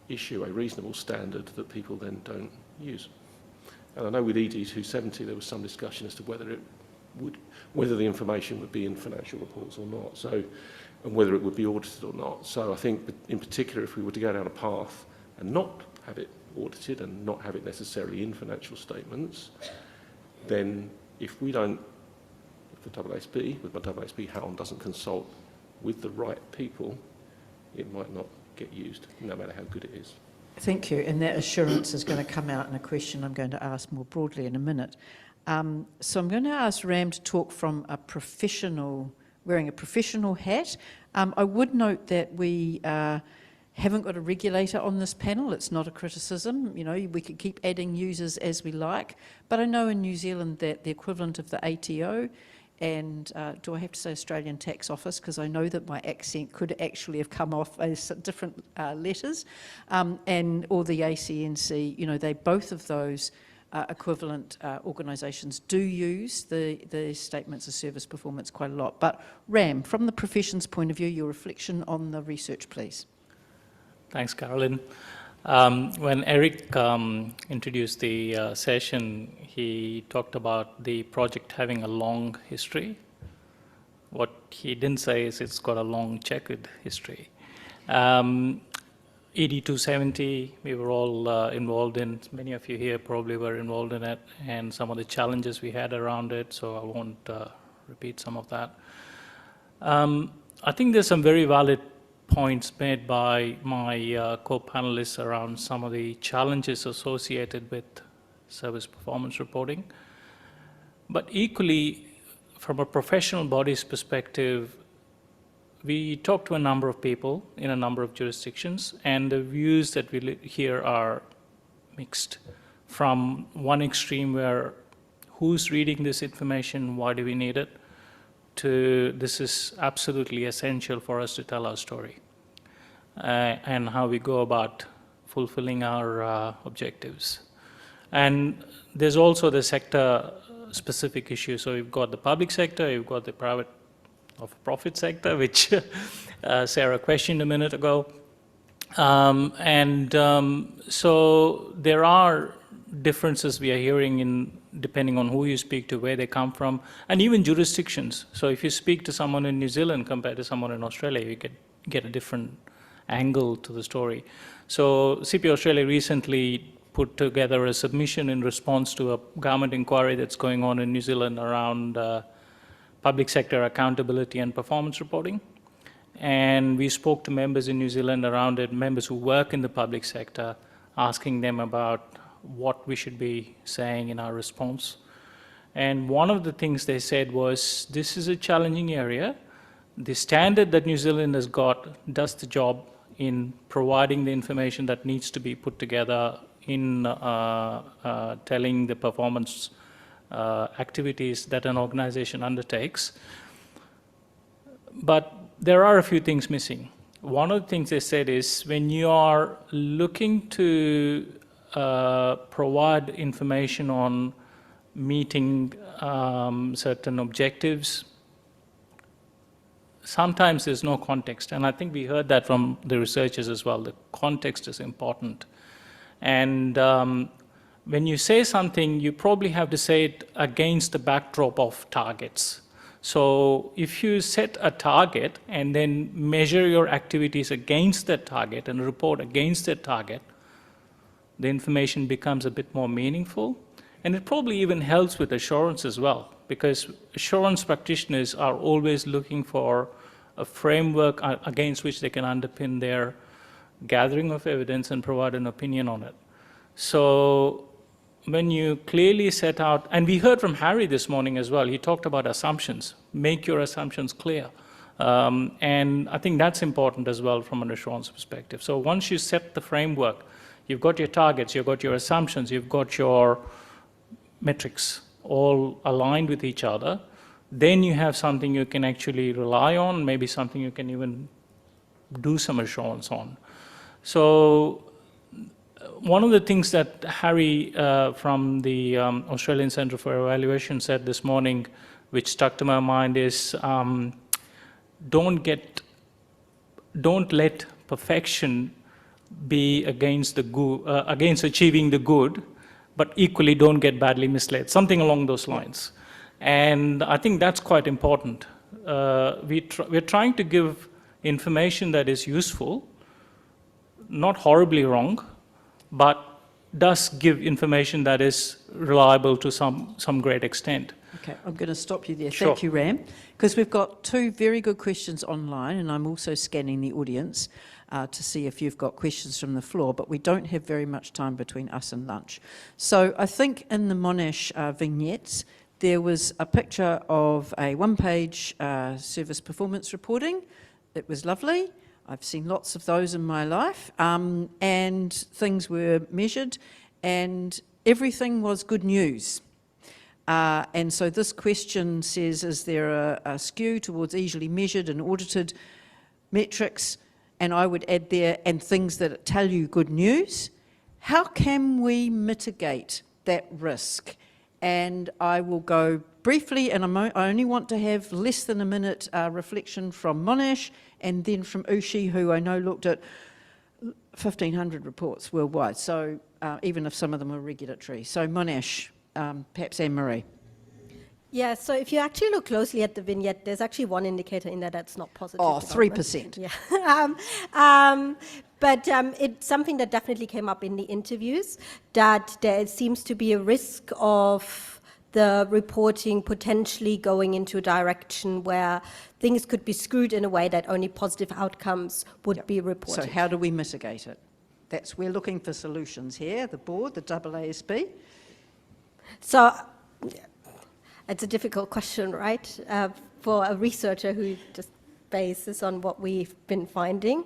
issue a reasonable standard that people then don't use. And I know with ED 270 there was some discussion as to whether the information would be in financial reports or not, and whether it would be audited or not. So I think in particular, if we were to go down a path and not have it audited and not have it necessarily in financial statements, then if the AASB, with my AASB hat on, doesn't consult with the right people, it might not get used, no matter how good it is. Thank you, and that assurance is going to come out in a question I'm going to ask more broadly in a minute. So I'm going to ask Ram to talk from a professional, wearing a professional hat. I would note that we haven't got a regulator on this panel. It's not a criticism. You know, we could keep adding users as we like, but I know in New Zealand that the equivalent of the ATO and do I have to say Australian Tax Office, because I know that my accent could actually have come off as different letters, or the ACNC, you know, both of those equivalent organisations do use the statements of service performance quite a lot. But Ram, from the profession's point of view, your reflection on the research, please. Thanks, Carolyn. When Eric introduced the session, he talked about the project having a long history. What he didn't say is it's got a long checkered history. ED270, we were all involved in, many of you here probably were involved in it, and some of the challenges we had around it, so I won't repeat some of that. I think there's some very valid points made by my co-panelists around some of the challenges associated with service performance reporting. But equally, from a professional body's perspective, we talked to a number of people in a number of jurisdictions, and the views that we hear are mixed. From one extreme where who's reading this information, why do we need it, to this is absolutely essential for us to tell our story, and how we go about fulfilling our objectives. And there's also the sector-specific issue. So you've got the public sector, you've got the private profit sector, which Sarah questioned a minute ago. So there are differences we are hearing in depending on who you speak to, where they come from, and even jurisdictions. So if you speak to someone in New Zealand compared to someone in Australia, you get a different angle to the story. So CP Australia recently put together a submission in response to a government inquiry that's going on in New Zealand around public sector accountability and performance reporting. And we spoke to members in New Zealand around it, members who work in the public sector, asking them about what we should be saying in our response. And one of the things they said was, this is a challenging area. The standard that New Zealand has got does the job in providing the information that needs to be put together in telling the performance activities that an organization undertakes. But there are a few things missing. One of the things they said is when you are looking to provide information on meeting certain objectives, sometimes there's no context. And I think we heard that from the researchers as well. The context is important. And when you say something, you probably have to say it against the backdrop of targets. So if you set a target and then measure your activities against that target and report against that target, the information becomes a bit more meaningful. And it probably even helps with assurance as well, because assurance practitioners are always looking for a framework against which they can underpin their gathering of evidence and provide an opinion on it. So when you clearly set out, and we heard from Harry this morning as well, he talked about assumptions. Make your assumptions clear. And I think that's important as well from an assurance perspective. So once you set the framework, you've got your targets, you've got your assumptions, you've got your metrics all aligned with each other, then you have something you can actually rely on, maybe something you can even do some assurance on. So one of the things that Harry from the Australian Centre for Evaluation said this morning, which stuck to my mind, is don't let perfection be against the good, against achieving the good, but equally don't get badly misled, something along those lines. And I think that's quite important. We're trying to give information that is useful, not horribly wrong, but does give information that is reliable to some great extent. Okay, I'm going to stop you there. Sure. Thank you, Ram, because we've got two very good questions online, and I'm also scanning the audience to see if you've got questions from the floor, but we don't have very much time between us and lunch. So I think in the Monash vignettes, there was a picture of a one-page service performance reporting. It was lovely. I've seen lots of those in my life, and things were measured, and everything was good news. And so this question says, is there a skew towards easily measured and audited metrics? And I would add there, and things that tell you good news. How can we mitigate that risk? And I will go briefly, and I only want to have less than a minute reflection from Monash, and then from Ushi, who I know looked at 1,500 reports worldwide, so even if some of them are regulatory. So Monash, perhaps Anne-Marie. Yeah, so if you actually look closely at the vignette, there's actually one indicator in there that's not positive. Oh, development. 3%. Yeah. But it's something that definitely came up in the interviews, that there seems to be a risk of the reporting potentially going into a direction where things could be screwed in a way that only positive outcomes would be reported. So how do we mitigate it? We're looking for solutions here, the board, the AASB. So it's a difficult question, right, for a researcher who just bases on what we've been finding.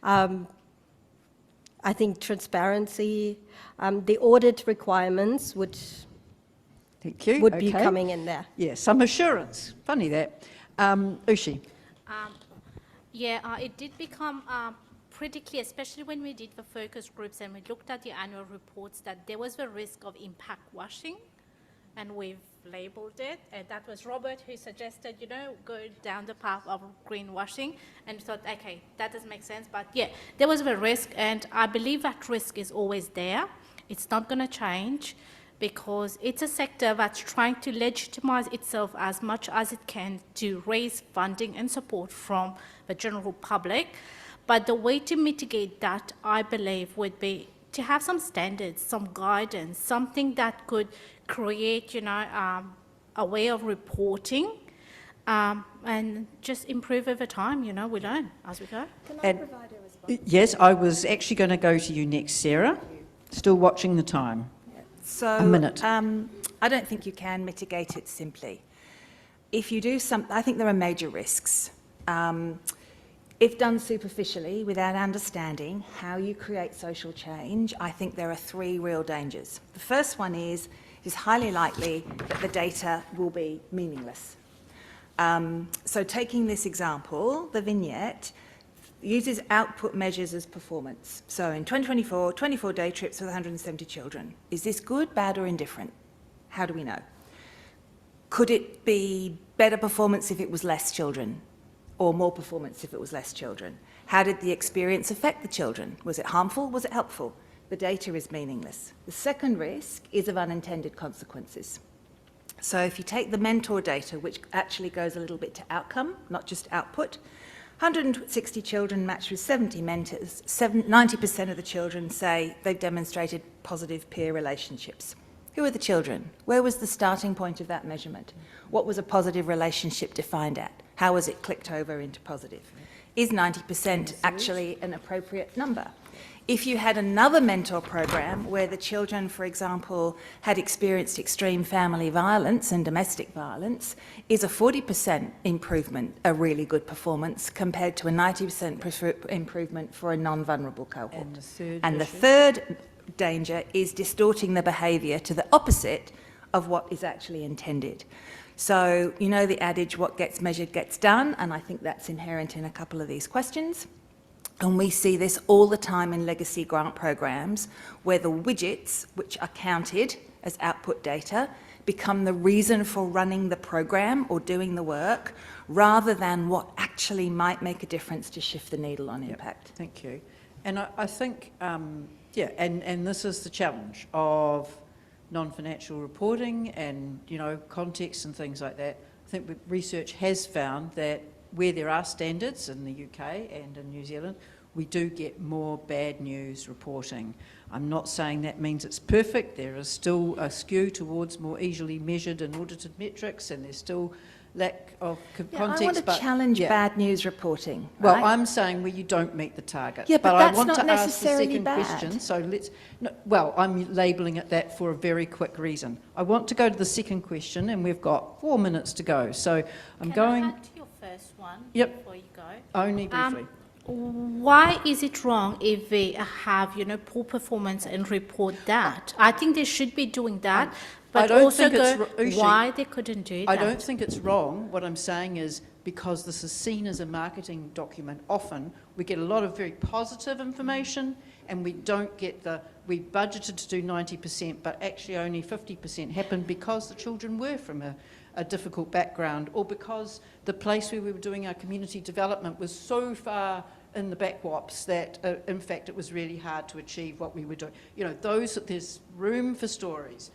I think transparency, the audit requirements would Thank you. be Okay. coming in there. Yeah, some assurance. Funny that. Ushi. It did become pretty clear, especially when we did the focus groups and we looked at the annual reports, that there was the risk of impact washing, and we've labeled it. And that was Robert who suggested, go down the path of greenwashing, and we thought, okay, that does make sense. But yeah, there was the risk, and I believe that risk is always there. It's not going to change, because it's a sector that's trying to legitimize itself as much as it can to raise funding and support from the general public. But the way to mitigate that, I believe, would be to have some standards, some guidance, something that could create, a way of reporting, and just improve over time. We learn as we go. Yes, I was actually going to go to you next, Sarah. Still watching the time. So, A minute. I don't think you can mitigate it simply. If you do I think there are major risks. If done superficially, without understanding how you create social change, I think there are three real dangers. The first one is it is highly likely that the data will be meaningless. So taking this example, the vignette uses output measures as performance. So in 2024, 24 day trips with 170 children. Is this good, bad, or indifferent? How do we know? Could it be better performance if it was less children, or more performance if it was less children? How did the experience affect the children? Was it harmful? Was it helpful? The data is meaningless. The second risk is of unintended consequences. So if you take the mentor data, which actually goes a little bit to outcome, not just output, 160 children matched with 70 mentors, 90% of the children say they've demonstrated positive peer relationships. Who are the children? Where was the starting point of that measurement? What was a positive relationship defined at? How was it clicked over into positive? Is 90% actually an appropriate number? If you had another mentor program where the children, for example, had experienced extreme family violence and domestic violence, is a 40% improvement a really good performance compared to a 90% improvement for a non-vulnerable cohort? And the third danger is distorting the behaviour to the opposite of what is actually intended. So, the adage, what gets measured gets done, and I think that's inherent in a couple of these questions. And we see this all the time in legacy grant programs, where the widgets, which are counted as output data, become the reason for running the program or doing the work, rather than what actually might make a difference to shift the needle on impact. Thank you. And I think, and this is the challenge of non-financial reporting and, context and things like that. I think research has found that where there are standards in the UK and in New Zealand, we do get more bad news reporting. I'm not saying that means it's perfect. There is still a skew towards more easily measured and audited metrics, and there's still lack of context. I want to challenge bad news reporting. Well, right? I'm saying where you don't meet the target. Yeah, but I that's want not to ask the necessarily second bad. question. So I'm labelling it that for a very quick reason. I want to go to the second question, and we've got 4 minutes to go. So I'm going. Can I add to your first one before you go? Only briefly. Why is it wrong if they have, poor performance and report that? I think they should be doing that, but don't also think it's go Ushi, why they couldn't do that. I don't think it's wrong. What I'm saying is because this is seen as a marketing document, often we get a lot of very positive information and we don't get we budgeted to do 90%, but actually only 50% happened because the children were from a difficult background, or because the place where we were doing our community development was so far in the backwops that, in fact, it was really hard to achieve what we were doing. You know, there's room for stories,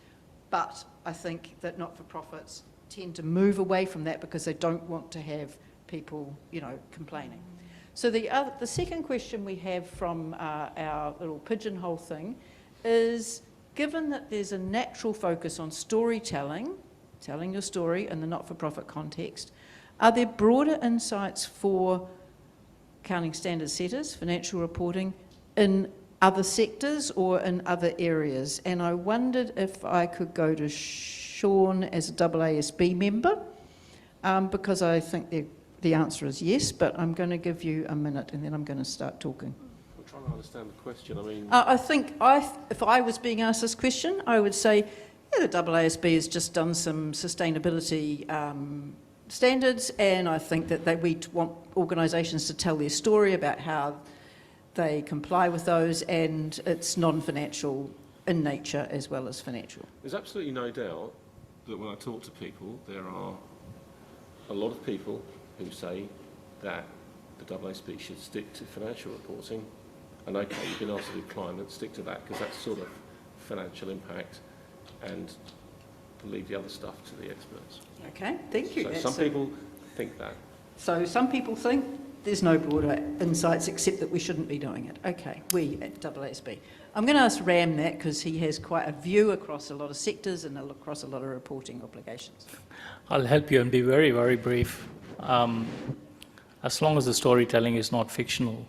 but I think that not-for-profits tend to move away from that because they don't want to have people, you know, complaining. So the second question we have from our little pigeonhole thing is, given that there's a natural focus on storytelling, telling your story in the not-for-profit context, are there broader insights for accounting standard setters, financial reporting, in other sectors or in other areas? And I wondered if I could go to Sean as a AASB member, because I think the answer is yes, but I'm going to give you a minute and then I'm going to start talking. I'm trying to understand the question. I mean, I think if I was being asked this question, I would say, yeah, the AASB has just done some sustainability standards, and I think that we want organisations to tell their story about how they comply with those, and it's non-financial in nature as well as financial. there's absolutely no doubt that when I talk to people, there are a lot of people who say that the AASB should stick to financial reporting. And okay, you've been asked to do climate, stick to that, because that's sort of financial impact, and leave the other stuff to the experts. Okay, thank you. So some people think that. So some people think there's no broader insights except that we shouldn't be doing it. Okay, we at AASB. I'm going to ask Ram that because he has quite a view across a lot of sectors and across a lot of reporting obligations. I'll help you and be very, very brief. As long as the storytelling is not fictional,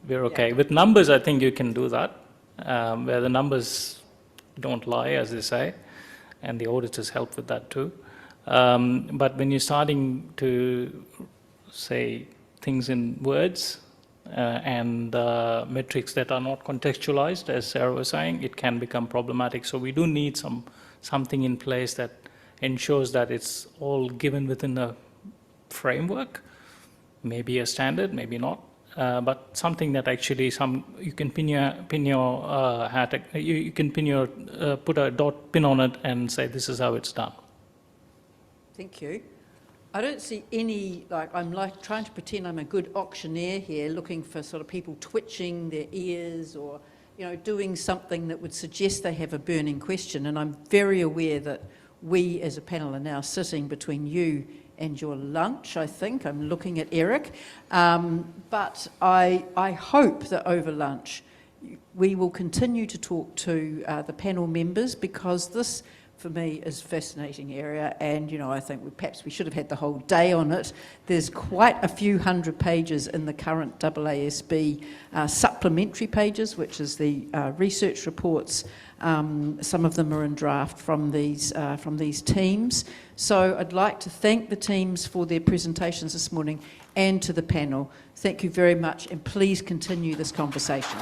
we're okay. Yeah. With numbers, I think you can do that, where the numbers don't lie, as they say, and the auditors help with that too. But when you're starting to say things in words and metrics that are not contextualized, as Sarah was saying, it can become problematic. So we do need something in place that ensures that it's all given within a framework, maybe a standard, maybe not, but something that actually you can pin your hat, you can put a pin on it and say this is how it's done. Thank you. I don't see any, I'm trying to pretend I'm a good auctioneer here, looking for sort of people twitching their ears or, you know, doing something that would suggest they have a burning question. And I'm very aware that we as a panel are now sitting between you and your lunch, I think. I'm looking at Eric. But I hope that over lunch we will continue to talk to the panel members, because this, for me, is a fascinating area, and you know, I think perhaps we should have had the whole day on it. There's quite a few hundred pages in the current AASB supplementary pages, which is the research reports. Some of them are in draft from these teams. So I'd like to thank the teams for their presentations this morning, and to the panel. Thank you very much, and please continue this conversation.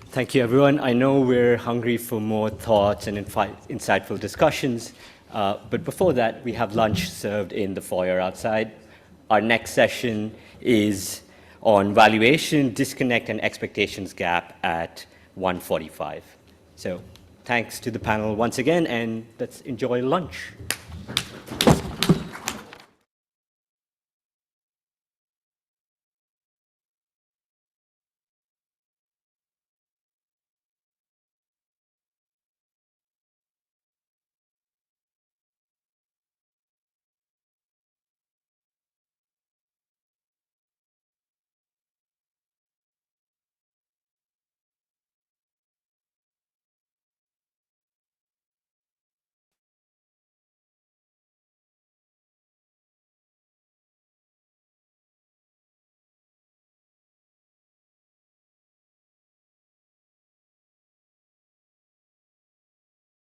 Thank you, everyone. I know we're hungry for more thoughts and insightful discussions, but before that, we have lunch served in the foyer outside. Our next session is on valuation, disconnect, and expectations gap at 1:45. So thanks to the panel once again, and let's enjoy lunch.